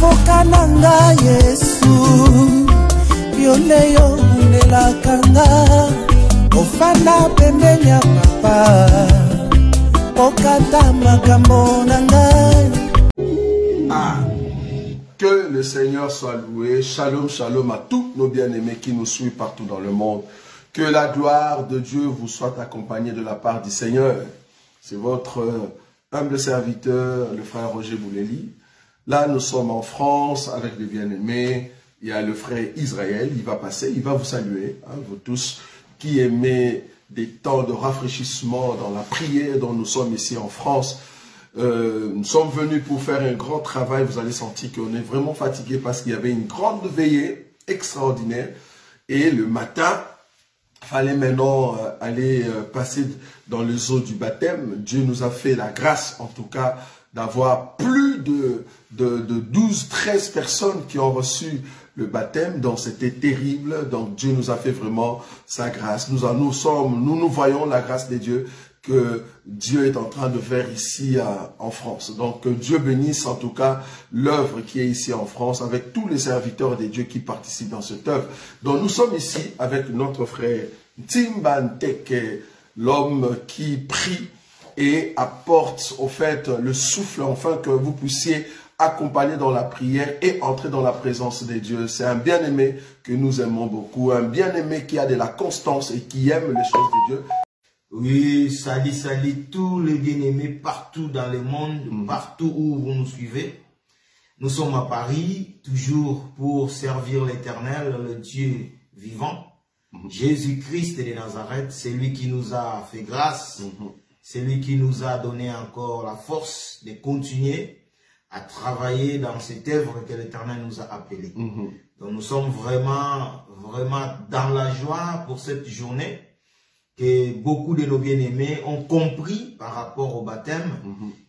Okananga Yesu Yoleyo Nelakanga Ofana pembenya papa Okata makambo nanga. Que le Seigneur soit loué. Shalom, shalom à tous nos bien-aimés qui nous suivent partout dans le monde. Que la gloire de Dieu vous soit accompagnée de la part du Seigneur. C'est votre humble serviteur, le frère Roger Bouleli. Là, nous sommes en France avec les bien-aimés. Il y a le frère Israël, il va passer, il va vous saluer, hein, vous tous qui aimez des temps de rafraîchissement dans la prière dont nous sommes ici en France. Nous sommes venus pour faire un grand travail. Vous allez sentir qu'on est vraiment fatigué parce qu'il y avait une grande veillée extraordinaire. Et le matin, il fallait maintenant aller passer dans les eaux du baptême. Dieu nous a fait la grâce, en tout cas, d'avoir plus de 12-13 personnes qui ont reçu le baptême. Donc c'était terrible. Donc Dieu nous a fait vraiment sa grâce. Nous voyons la grâce de Dieu que Dieu est en train de faire ici en France. Donc que Dieu bénisse en tout cas l'œuvre qui est ici en France avec tous les serviteurs de Dieu qui participent dans cette œuvre. Donc nous sommes ici avec notre frère Timbanteke, l'homme qui prie et apporte au fait le souffle afin que vous puissiez accompagner dans la prière et entrer dans la présence de Dieu. C'est un bien-aimé que nous aimons beaucoup, un bien-aimé qui a de la constance et qui aime les choses de Dieu. Oui, salut tous les bien-aimés partout dans le monde, partout où vous nous suivez. Nous sommes à Paris, toujours pour servir l'Éternel, le Dieu vivant. Jésus-Christ de Nazareth, c'est lui qui nous a fait grâce, c'est lui qui nous a donné encore la force de continuer à travailler dans cette œuvre que l'Éternel nous a appelée. Donc nous sommes vraiment dans la joie pour cette journée, que beaucoup de nos bien-aimés ont compris par rapport au baptême.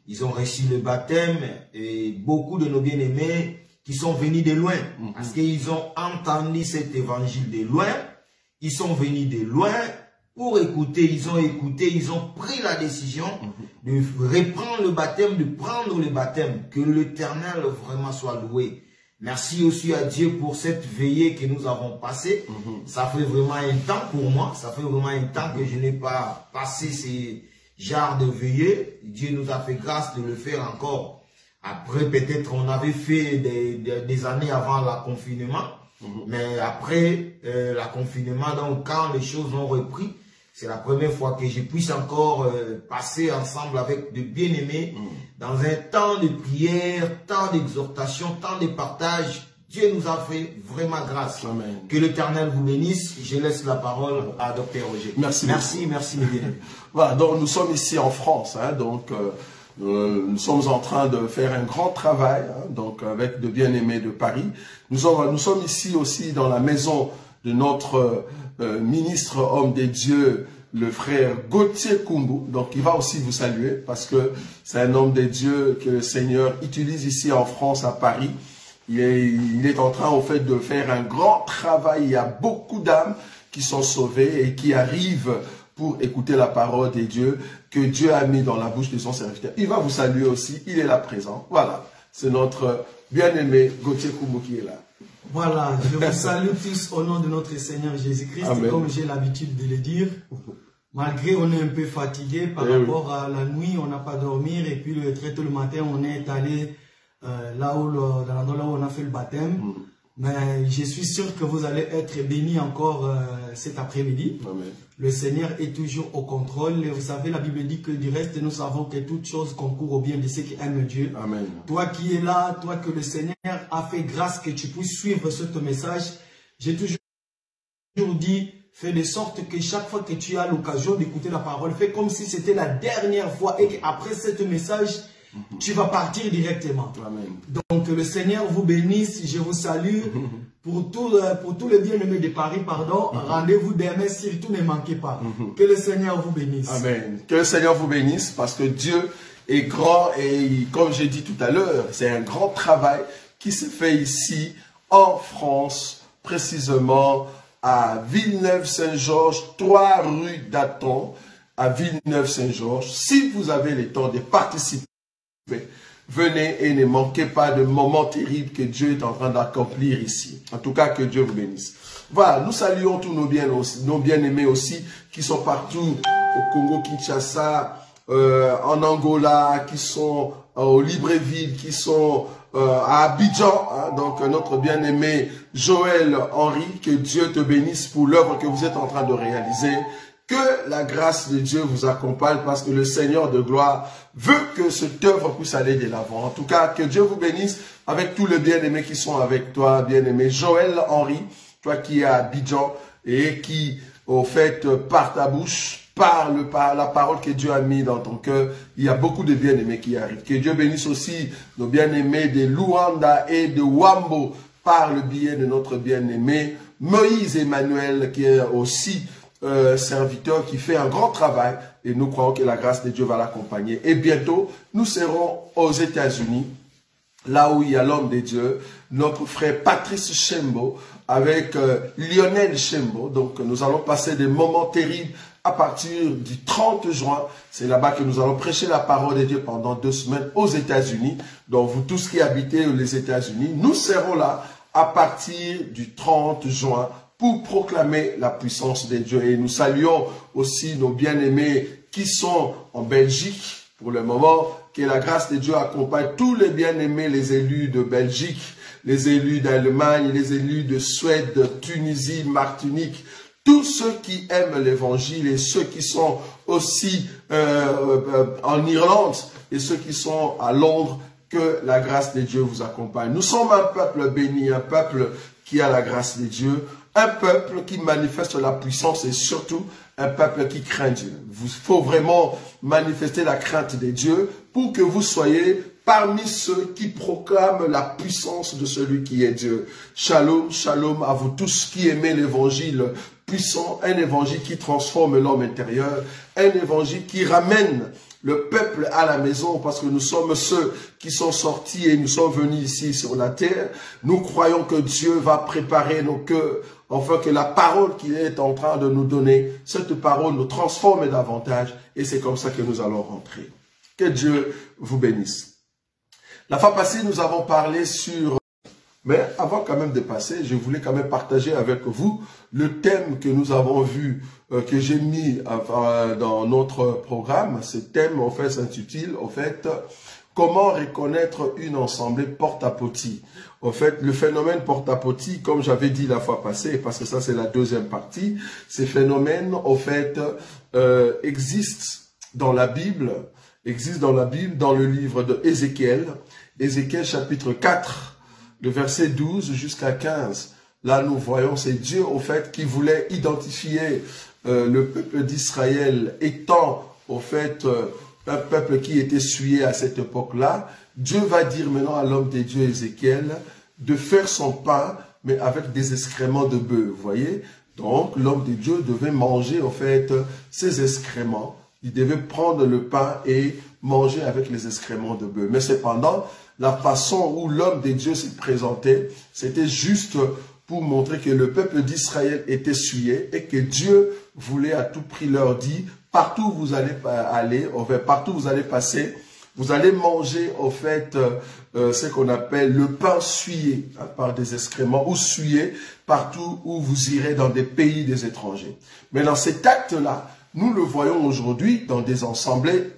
Ils ont reçu le baptême et beaucoup de nos bien-aimés qui sont venus de loin, parce qu'ils ont entendu cet évangile de loin, ils sont venus de loin pour écouter, ils ont pris la décision de reprendre le baptême, de prendre le baptême. Que l'Éternel vraiment soit loué. Merci aussi à Dieu pour cette veillée que nous avons passée. Ça fait vraiment un temps pour moi. Ça fait vraiment un temps que je n'ai pas passé ces genres de veillée. Dieu nous a fait grâce de le faire encore. Après, peut-être on avait fait des années avant le confinement. Mais après le confinement, donc quand les choses ont repris, c'est la première fois que je puisse encore passer ensemble avec de bien-aimés dans un temps de prière, temps d'exhortation, temps de partage. Dieu nous a fait vraiment grâce. Amen. Que l'Éternel vous bénisse. Je laisse la parole à Dr Roger. Merci mes bien-aimés. Voilà, donc nous sommes ici en France, hein, donc nous sommes en train de faire un grand travail, hein, donc avec de bien-aimés de Paris. Nous sommes ici aussi dans la maison de notre ministre homme des dieux, le frère Gauthier Kumbu. Donc il va aussi vous saluer parce que c'est un homme des dieux que le Seigneur utilise ici en France, à Paris. Il est en train au fait de faire un grand travail. Il y a beaucoup d'âmes qui sont sauvées et qui arrivent pour écouter la parole de Dieu que Dieu a mis dans la bouche de son serviteur. Il va vous saluer aussi, il est là présent. Voilà, c'est notre bien-aimé Gauthier Kumbu qui est là. Voilà, je vous salue tous au nom de notre Seigneur Jésus-Christ, comme j'ai l'habitude de le dire. Malgré on est un peu fatigué par rapport à la nuit, on n'a pas dormi et puis très tôt le matin, on est allé dans l'endroit là où on a fait le baptême. Mais je suis sûr que vous allez être bénis encore cet après-midi. Le Seigneur est toujours au contrôle. Et vous savez, la Bible dit que du reste, nous savons que toute chose concourt au bien de ceux qui aiment Dieu. Amen. Toi qui es là, toi que le Seigneur a fait grâce que tu puisses suivre ce message, j'ai toujours dit, fais de sorte que chaque fois que tu as l'occasion d'écouter la parole, fais comme si c'était la dernière fois et qu'après ce message, tu vas partir directement. Amen. Donc le Seigneur vous bénisse, je vous salue. Pour tous les bien-aimés de Paris, pardon, rendez-vous demain, surtout ne manquez pas. Que le Seigneur vous bénisse. Amen. Que le Seigneur vous bénisse parce que Dieu est grand et comme j'ai dit tout à l'heure, c'est un grand travail qui se fait ici en France, précisément à Villeneuve-Saint-Georges, 3 rue d'Aton, à Villeneuve-Saint-Georges. Si vous avez le temps de participer, venez et ne manquez pas de moments terribles que Dieu est en train d'accomplir ici. En tout cas, que Dieu vous bénisse. Voilà, nous saluons tous nos bien-aimés aussi, qui sont partout au Congo-Kinshasa, en Angola, qui sont au Libreville, qui sont à Abidjan, hein, donc notre bien-aimé Joël Henry, que Dieu te bénisse pour l'œuvre que vous êtes en train de réaliser. Que la grâce de Dieu vous accompagne parce que le Seigneur de gloire veut que cette œuvre puisse aller de l'avant. En tout cas, que Dieu vous bénisse avec tous les bien-aimés qui sont avec toi, bien-aimé Joël Henry, toi qui es à Abidjan et qui, au fait, par ta bouche, parle par la parole que Dieu a mis dans ton cœur. Il y a beaucoup de bien-aimés qui arrivent. Que Dieu bénisse aussi nos bien-aimés de Luanda et de Wambo par le biais de notre bien-aimé Moïse Emmanuel qui est aussi serviteur qui fait un grand travail et nous croyons que la grâce de Dieu va l'accompagner. Et bientôt, nous serons aux États-Unis, là où il y a l'homme de Dieu, notre frère Patrice Chembo, avec Lionel Chembo. Donc, nous allons passer des moments terribles à partir du 30 juin. C'est là-bas que nous allons prêcher la parole de Dieu pendant 2 semaines aux États-Unis. Donc, vous tous qui habitez les États-Unis, nous serons là à partir du 30 juin pour proclamer la puissance de Dieu. Et nous saluons aussi nos bien-aimés qui sont en Belgique pour le moment. Que la grâce de Dieu accompagne tous les bien-aimés, les élus de Belgique, les élus d'Allemagne, les élus de Suède, de Tunisie, Martinique, tous ceux qui aiment l'évangile et ceux qui sont aussi en Irlande et ceux qui sont à Londres, que la grâce de Dieu vous accompagne. Nous sommes un peuple béni, un peuple qui a la grâce de Dieu, un peuple qui manifeste la puissance et surtout un peuple qui craint Dieu. Il faut vraiment manifester la crainte de Dieu pour que vous soyez parmi ceux qui proclament la puissance de celui qui est Dieu. Shalom, shalom à vous tous qui aimez l'évangile puissant, un évangile qui transforme l'homme intérieur, un évangile qui ramène le peuple à la maison, parce que nous sommes ceux qui sont sortis et nous sommes venus ici sur la terre. Nous croyons que Dieu va préparer nos cœurs, afin que la parole qu'il est en train de nous donner, cette parole nous transforme davantage, et c'est comme ça que nous allons rentrer. Que Dieu vous bénisse. La fois passée, nous avons parlé sur... Mais avant quand même de passer, je voulais quand même partager avec vous le thème que nous avons vu, que j'ai mis dans notre programme. Ce thème, en fait, s'intitule, en fait, comment reconnaître une assemblée porte-à-potie. En fait, le phénomène porte-à-potie, comme j'avais dit la fois passée, parce que ça c'est la deuxième partie, ces phénomènes, en fait, existent dans la Bible, dans le livre de Ézéchiel, Ézéchiel chapitre 4, le verset 12 jusqu'à 15. Là, nous voyons, c'est Dieu, au fait, qui voulait identifier le peuple d'Israël étant, au fait, un peuple qui était souillé à cette époque-là. Dieu va dire maintenant à l'homme de Dieu, Ézéchiel, de faire son pain, mais avec des excréments de bœuf, vous voyez. Donc, l'homme de Dieu devait manger, au fait, ses excréments. Il devait prendre le pain et manger avec les excréments de bœuf. Mais cependant, la façon où l'homme de Dieu s'est présenté, c'était juste pour montrer que le peuple d'Israël était souillé et que Dieu voulait à tout prix leur dire, partout où vous allez aller, partout où vous allez passer, vous allez manger au fait ce qu'on appelle le pain souillé, hein, par des excréments, ou souillé partout où vous irez dans des pays des étrangers. Mais dans cet acte-là, nous le voyons aujourd'hui dans des assemblées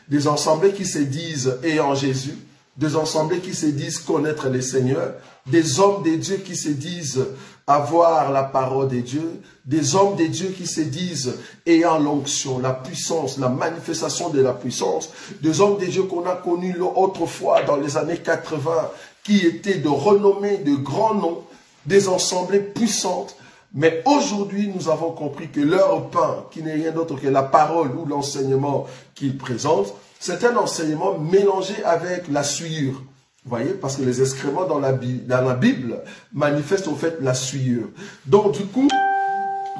qui se disent ayant Jésus, des assemblées qui se disent connaître les seigneurs, des hommes de Dieu qui se disent avoir la parole de Dieu, des hommes de Dieu qui se disent ayant l'onction, la puissance, la manifestation de la puissance, des hommes de Dieu qu'on a connus autrefois dans les années 80, qui étaient de renommée, de grands noms, des assemblées puissantes. Mais aujourd'hui, nous avons compris que leur pain, qui n'est rien d'autre que la parole ou l'enseignement qu'ils présentent, c'est un enseignement mélangé avec la souillure. Vous voyez, parce que les excréments dans la Bible manifestent au fait la souillure. Donc du coup,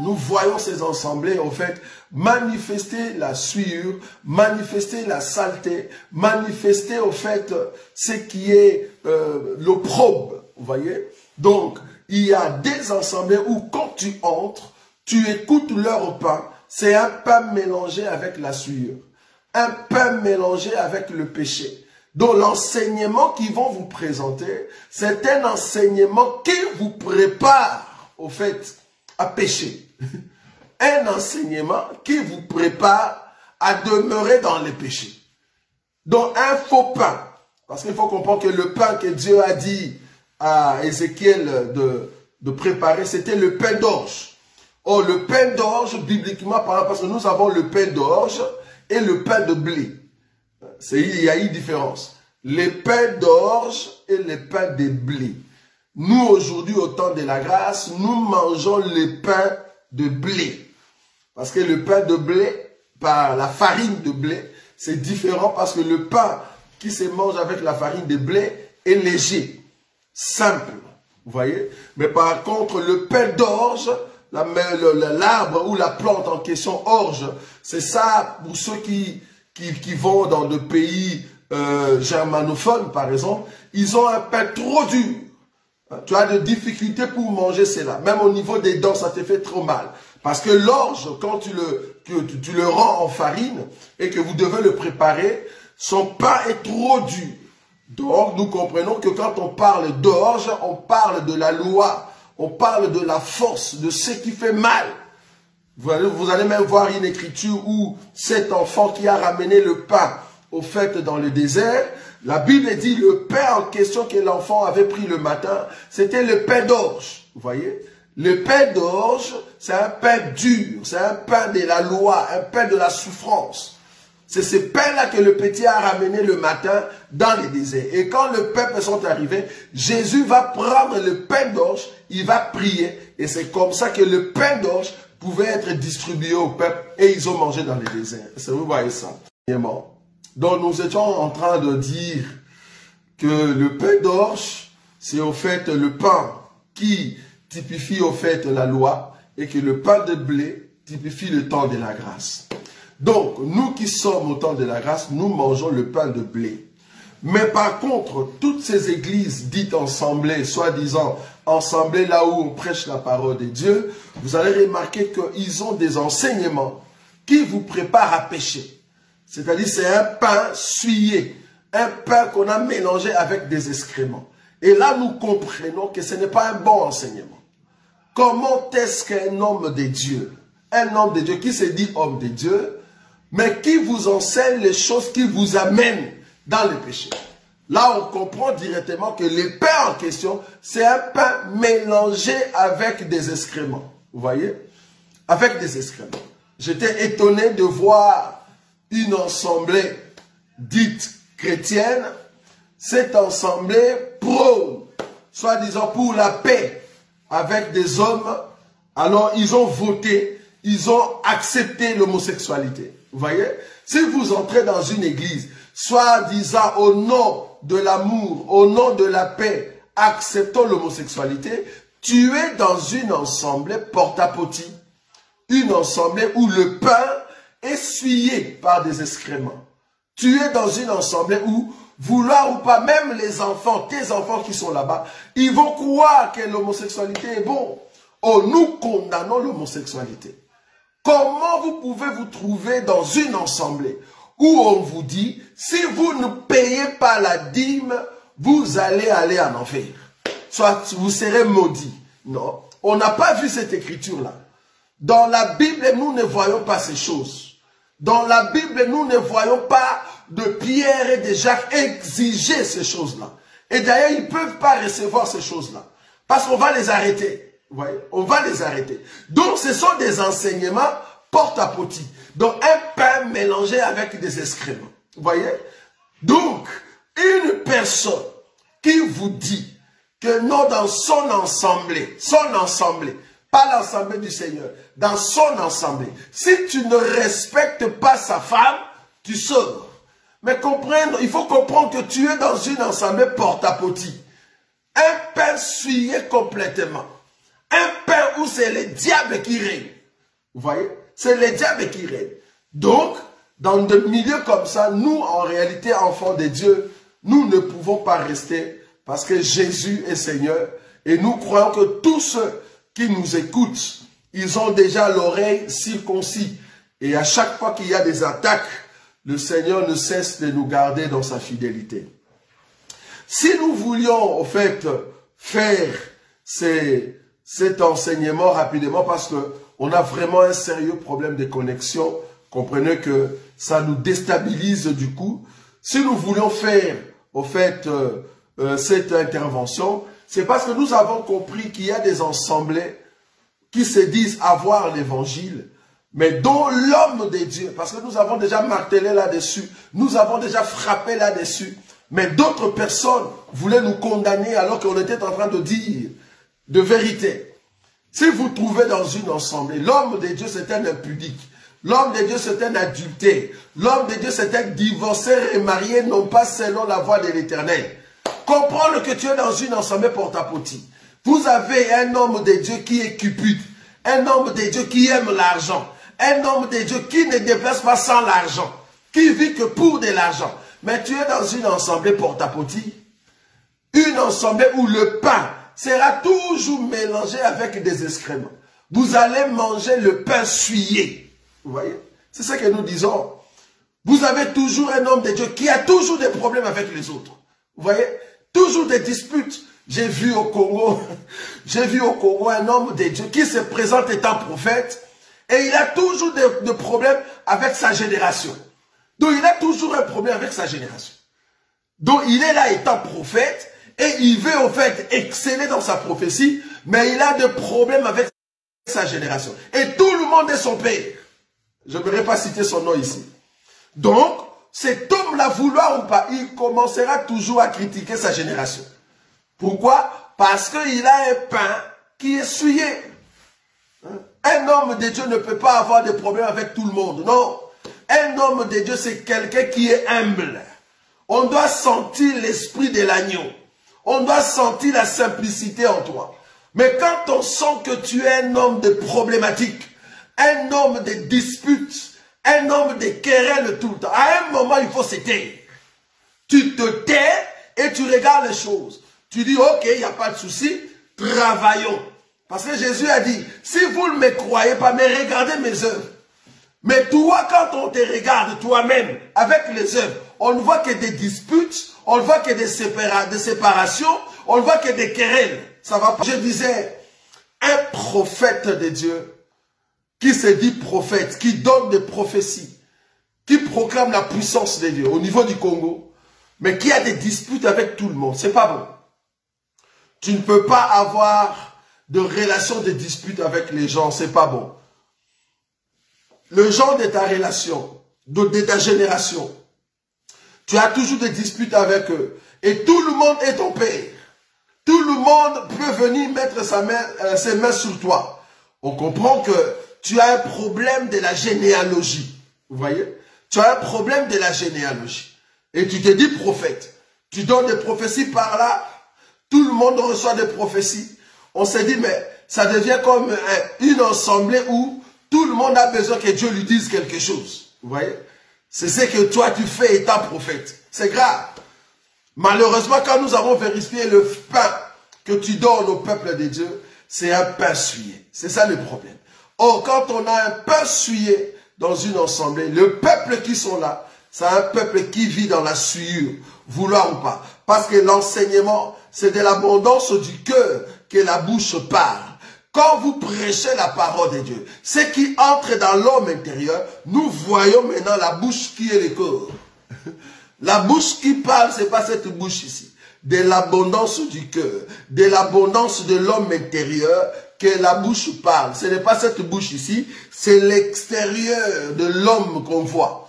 nous voyons ces assemblées au fait manifester la souillure, manifester la saleté, manifester au fait ce qui est l'opprobre. Vous voyez. Donc, il y a des assemblées où quand tu entres, tu écoutes leur pain. C'est un pain mélangé avec la souillure. Un pain mélangé avec le péché. Donc l'enseignement qu'ils vont vous présenter, c'est un enseignement qui vous prépare, au fait, à pécher. Un enseignement qui vous prépare à demeurer dans les péchés. Donc un faux pain, parce qu'il faut comprendre que le pain que Dieu a dit à Ézéchiel de préparer, c'était le pain d'orge. Or le pain d'orge, bibliquement parlant, parce que nous avons le pain d'orge et le pain de blé. Il y a une différence. Les pains d'orge et les pains de blé. Nous aujourd'hui, au temps de la grâce, nous mangeons les pains de blé. Parce que le pain de blé, par la farine de blé, c'est différent parce que le pain qui se mange avec la farine de blé est léger, simple, vous voyez. Mais par contre, le pain d'orge, l'arbre ou la plante en question orge, c'est ça pour ceux qui vont dans des pays germanophones, par exemple, ils ont un pain trop dur. Tu as des difficultés pour manger cela. Même au niveau des dents, ça te fait trop mal. Parce que l'orge, quand tu le rends en farine et que vous devez le préparer, son pain est trop dur. Donc, nous comprenons que quand on parle d'orge, on parle de la loi, on parle de la force, de ce qui fait mal. Vous allez même voir une écriture où cet enfant qui a ramené le pain au fait dans le désert, la Bible dit le pain en question que l'enfant avait pris le matin, c'était le pain d'orge. Vous voyez? Le pain d'orge, c'est un pain dur, c'est un pain de la loi, un pain de la souffrance. C'est ce pain-là que le petit a ramené le matin dans les déserts. Et quand le peuple sont arrivés, Jésus va prendre le pain d'orge, il va prier. Et c'est comme ça que le pain d'orge pouvait être distribué au peuple et ils ont mangé dans les déserts. Vous voyez ça. Donc nous étions en train de dire que le pain d'orge, c'est au fait le pain qui typifie au fait la loi et que le pain de blé typifie le temps de la grâce. Donc, nous qui sommes au temps de la grâce, nous mangeons le pain de blé. Mais par contre, toutes ces églises dites ensemblées, soi-disant ensemblées là où on prêche la parole de Dieu, vous allez remarquer qu'ils ont des enseignements qui vous préparent à pécher. C'est-à-dire c'est un pain souillé, un pain qu'on a mélangé avec des excréments. Et là, nous comprenons que ce n'est pas un bon enseignement. Comment est-ce qu'un homme de Dieu, qui se dit homme de Dieu, mais qui vous enseigne les choses qui vous amènent dans le péché. Là, on comprend directement que le pain en question, c'est un pain mélangé avec des excréments. Vous voyez? Avec des excréments. J'étais étonné de voir une assemblée dite chrétienne. Cette assemblée prône, soi-disant pour la paix avec des hommes. Alors, ils ont voté, ils ont accepté l'homosexualité. Vous voyez? Si vous entrez dans une église, soi-disant au nom de l'amour, au nom de la paix, acceptons l'homosexualité, tu es dans une assemblée porte-à-potie. Une assemblée où le pain est souillé par des excréments. Tu es dans une assemblée où, vouloir ou pas, même les enfants, tes enfants qui sont là-bas, ils vont croire que l'homosexualité est bon. Oh, nous condamnons l'homosexualité. Comment vous pouvez vous trouver dans une assemblée où on vous dit, si vous ne payez pas la dîme, vous allez aller en enfer. Soit vous serez maudit. Non, on n'a pas vu cette écriture-là. Dans la Bible, nous ne voyons pas ces choses. Dans la Bible, nous ne voyons pas de Pierre et de Jacques exiger ces choses-là. Et d'ailleurs, ils ne peuvent pas recevoir ces choses-là. Parce qu'on va les arrêter. Vous voyez, on va les arrêter. Donc, ce sont des enseignements porte-à-potie. Donc, un pain mélangé avec des excréments. Vous voyez? Donc, une personne qui vous dit que non, dans son assemblée, pas l'assemblée du Seigneur, dans son assemblée, si tu ne respectes pas sa femme, tu sors. Mais comprendre, il faut comprendre que tu es dans une assemblée porte-à-potie. Un pain souillé complètement. Un pain où c'est le diable qui règne. Vous voyez? C'est le diable qui règne. Donc, dans des milieux comme ça, nous, en réalité, enfants de Dieu, nous ne pouvons pas rester parce que Jésus est Seigneur. Et nous croyons que tous ceux qui nous écoutent, ils ont déjà l'oreille circoncis. Et à chaque fois qu'il y a des attaques le Seigneur ne cesse de nous garder dans sa fidélité. Si nous voulions, au fait, faire cet enseignement rapidement, parce qu'on a vraiment un sérieux problème de connexion, comprenez que ça nous déstabilise du coup. Si nous voulions faire, au fait, cette intervention, c'est parce que nous avons compris qu'il y a des assemblées qui se disent avoir l'évangile, mais dont l'homme de Dieu, parce que nous avons déjà martelé là-dessus, nous avons déjà frappé là-dessus, mais d'autres personnes voulaient nous condamner alors qu'on était en train de dire de vérité. Si vous trouvez dans une assemblée, l'homme de Dieu c'est un impudique, l'homme de Dieu c'est un adultère, l'homme de Dieu c'est un divorcé et marié, non pas selon la voie de l'Éternel. Comprendre que tu es dans une assemblée porte-à-potie. Vous avez un homme de Dieu qui est cupide, un homme de Dieu qui aime l'argent, un homme de Dieu qui ne déplace pas sans l'argent, qui vit que pour de l'argent. Mais tu es dans une assemblée porte-à-potie, une assemblée où le pain sera toujours mélangé avec des excréments. Vous allez manger le pain souillé. Vous voyez? C'est ce que nous disons. Vous avez toujours un homme de Dieu qui a toujours des problèmes avec les autres. Vous voyez? Toujours des disputes. J'ai vu au Congo un homme de Dieu qui se présente étant prophète et il a toujours des problèmes avec sa génération. Donc il a toujours un problème avec sa génération. Donc il est là étant prophète et il veut en fait exceller dans sa prophétie, mais il a des problèmes avec sa génération. Et tout le monde est son père. Je ne vais pas citer son nom ici. Donc, cet homme-là, vouloir ou pas, il commencera toujours à critiquer sa génération. Pourquoi? Parce qu'il a un pain qui est souillé. Un homme de Dieu ne peut pas avoir des problèmes avec tout le monde. Non. Un homme de Dieu, c'est quelqu'un qui est humble. On doit sentir l'esprit de l'agneau. On doit sentir la simplicité en toi. Mais quand on sent que tu es un homme de problématiques, un homme de disputes, un homme de querelles tout le temps, à un moment, il faut se taire. Tu te tais et tu regardes les choses. Tu dis, ok, il n'y a pas de souci, travaillons. Parce que Jésus a dit, si vous ne me croyez pas, mais regardez mes œuvres. Mais toi, quand on te regarde toi-même, avec les œuvres, on ne voit que des disputes, on ne voit que des séparations, on ne voit que des querelles. Ça va pas. Je disais, un prophète de Dieu, qui se dit prophète, qui donne des prophéties, qui proclame la puissance de Dieu au niveau du Congo, mais qui a des disputes avec tout le monde, c'est pas bon. Tu ne peux pas avoir de relation de dispute avec les gens, c'est pas bon. Le genre de ta relation, de ta génération, tu as toujours des disputes avec eux. Et tout le monde est ton père. Tout le monde peut venir mettre ses mains sur toi. On comprend que tu as un problème de la généalogie. Vous voyez? Tu as un problème de la généalogie. Et tu te dis prophète. Tu donnes des prophéties par là. Tout le monde reçoit des prophéties. On se dit, mais ça devient comme une assemblée où tout le monde a besoin que Dieu lui dise quelque chose. Vous voyez? C'est ce que toi tu fais étant prophète. C'est grave. Malheureusement, quand nous avons vérifié le pain que tu donnes au peuple de Dieu, c'est un pain souillé. C'est ça le problème. Or, quand on a un pain souillé dans une assemblée, le peuple qui sont là, c'est un peuple qui vit dans la souillure, vouloir ou pas. Parce que l'enseignement, c'est de l'abondance du cœur que la bouche parle. Quand vous prêchez la parole de Dieu, ce qui entre dans l'homme intérieur, nous voyons maintenant la bouche qui est le corps. La bouche qui parle, ce n'est pas cette bouche ici. De l'abondance du cœur, de l'abondance de l'homme intérieur, que la bouche parle. Ce n'est pas cette bouche ici, c'est l'extérieur de l'homme qu'on voit.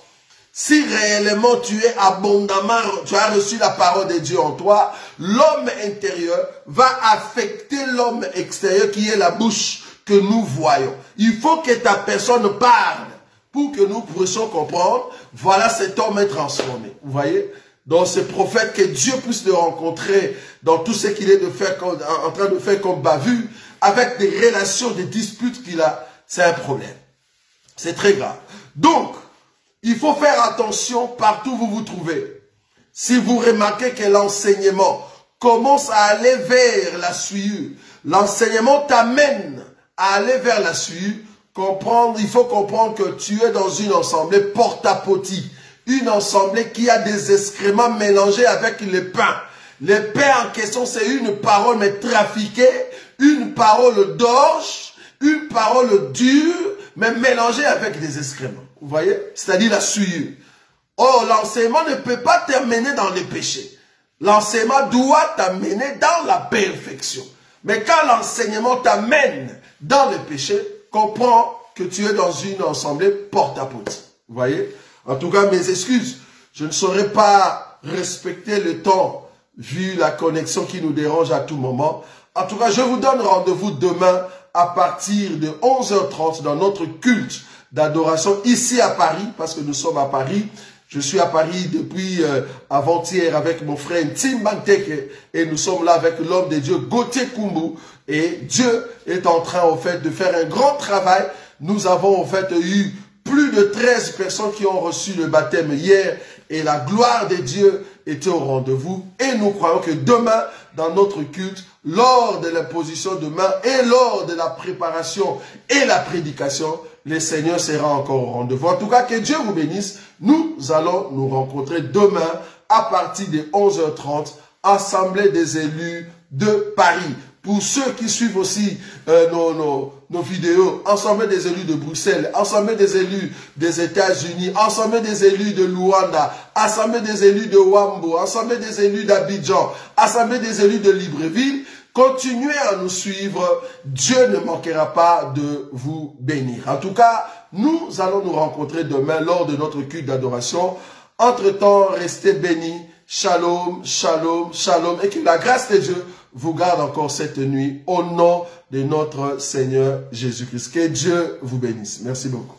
Si réellement tu es abondamment, tu as reçu la parole de Dieu en toi, l'homme intérieur va affecter l'homme extérieur qui est la bouche que nous voyons. Il faut que ta personne parle pour que nous puissions comprendre, voilà, cet homme est transformé. Vous voyez? Donc ce prophète, que Dieu puisse le rencontrer dans tout ce qu'il est en train de faire comme bavure, avec des relations, des disputes qu'il a, c'est un problème. C'est très grave. Donc, il faut faire attention partout où vous vous trouvez. Si vous remarquez que l'enseignement commence à aller vers la souillure, l'enseignement t'amène à aller vers la souillure, il faut comprendre que tu es dans une assemblée porte-à-potie. une assemblée qui a des excréments mélangés avec le pain. Le pain en question, c'est une parole mais trafiquée, une parole d'orge, une parole dure, mais mélangée avec des excréments. Vous voyez? C'est-à-dire la souillure. Or, l'enseignement ne peut pas t'amener dans les péchés. L'enseignement doit t'amener dans la perfection. Mais quand l'enseignement t'amène dans le péché, comprends que tu es dans une assemblée porte-à-porte. Vous voyez? En tout cas, mes excuses. Je ne saurais pas respecter le temps vu la connexion qui nous dérange à tout moment. En tout cas, je vous donne rendez-vous demain à partir de 11h30 dans notre culte d'adoration ici à Paris, parce que nous sommes à Paris. Je suis à Paris depuis avant-hier avec mon frère Tim Banteke et nous sommes là avec l'homme de Dieu Gauthier Kumbu et Dieu est en train en fait de faire un grand travail. Nous avons en fait eu plus de 13 personnes qui ont reçu le baptême hier et la gloire de Dieu était au rendez-vous et nous croyons que demain dans notre culte, lors de l'imposition de main et lors de la préparation et la prédication, le Seigneur sera encore au rendez-vous. En tout cas, que Dieu vous bénisse. Nous allons nous rencontrer demain à partir de 11h30, Assemblée des élus de Paris. Pour ceux qui suivent aussi nos vidéos, Assemblée des élus de Bruxelles, Assemblée des élus des États-Unis, Assemblée des élus de Luanda, Assemblée des élus de Wambo, Assemblée des élus d'Abidjan, Assemblée des élus de Libreville, continuez à nous suivre. Dieu ne manquera pas de vous bénir. En tout cas, nous allons nous rencontrer demain lors de notre culte d'adoration. Entre-temps, restez bénis. Shalom, shalom, shalom. Et que la grâce de Dieu vous garde encore cette nuit au nom de notre Seigneur Jésus-Christ. Que Dieu vous bénisse. Merci beaucoup.